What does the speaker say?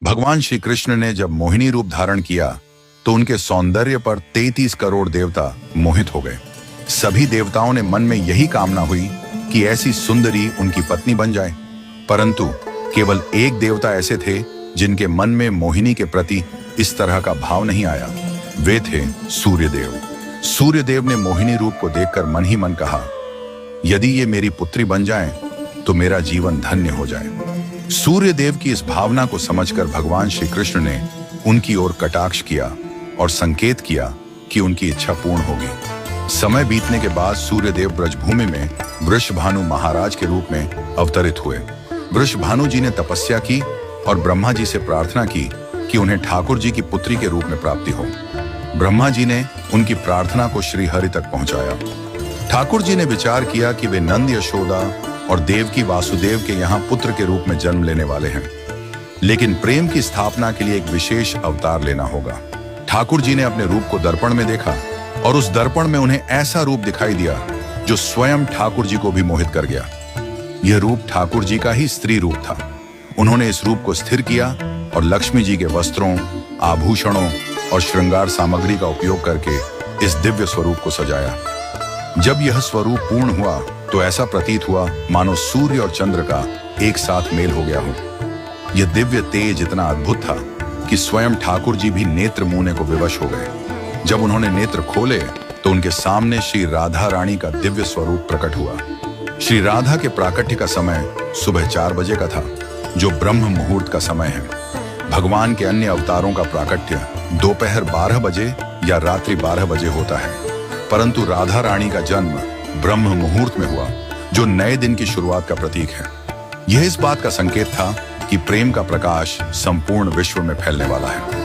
भगवान श्री कृष्ण ने जब मोहिनी रूप धारण किया तो उनके सौंदर्य पर 33 करोड़ देवता मोहित हो गए। सभी देवताओं ने मन में यही कामना हुई कि ऐसी सुंदरी उनकी पत्नी बन जाए, परंतु केवल एक देवता ऐसे थे जिनके मन में मोहिनी के प्रति इस तरह का भाव नहीं आया। वे थे सूर्यदेव। सूर्यदेव ने मोहिनी रूप को देखकर मन ही मन कहा, यदि ये मेरी पुत्री बन जाए तो मेरा जीवन धन्य हो जाए। सूर्यदेव की इस भावना को समझकर भगवान श्री कृष्ण ने उनकी ओर कटाक्ष किया और संकेत किया कि उनकी इच्छा पूर्ण होगी। समय बीतने के बाद सूर्यदेव ब्रजभूमि में वृषभानु महाराज के रूप में अवतरित हुए। वृषभानु जी ने तपस्या की और ब्रह्मा जी से प्रार्थना की कि उन्हें ठाकुर जी की पुत्री के रूप में प्राप्ति हो। ब्रह्मा जी ने उनकी प्रार्थना को श्री हरि तक पहुंचाया। ठाकुर जी ने विचार किया कि वे नंद यशोदा और देवकी वासुदेव के यहाँ पुत्र के रूप में जन्म लेने वाले हैं, लेकिन प्रेम की स्थापना के लिए एक विशेष अवतार लेना होगा। ठाकुर जी ने अपने रूप को दर्पण में देखा और उस दर्पण में उन्हें ऐसा रूप दिखाई दिया जो स्वयं ठाकुर जी को भी मोहित कर गया। यह रूप ठाकुर जी का ही स्त्री रूप था। उन्होंने इस रूप को स्थिर किया और लक्ष्मी जी के वस्त्रों, आभूषणों और श्रृंगार सामग्री का उपयोग करके इस दिव्य स्वरूप को सजाया। जब यह स्वरूप पूर्ण हुआ तो ऐसा प्रतीत हुआ मानो सूर्य और चंद्र का एक साथ मेल हो गया हो। यह दिव्य तेज इतना अद्भुत था कि स्वयं ठाकुर जी भी नेत्र मूंने को विवश हो गए। जब उन्होंने नेत्र खोले तो उनके सामने श्री राधा रानी का दिव्य स्वरूप प्रकट हुआ। श्री राधा के प्राकट्य का समय सुबह 4 बजे का था, जो ब्रह्म मुहूर्त का समय है। भगवान के अन्य अवतारों का प्राकट्य दोपहर 12 बजे या रात्रि 12 बजे होता है, परंतु राधा रानी का जन्म ब्रह्म मुहूर्त में हुआ, जो नए दिन की शुरुआत का प्रतीक है। यह इस बात का संकेत था कि प्रेम का प्रकाश संपूर्ण विश्व में फैलने वाला है।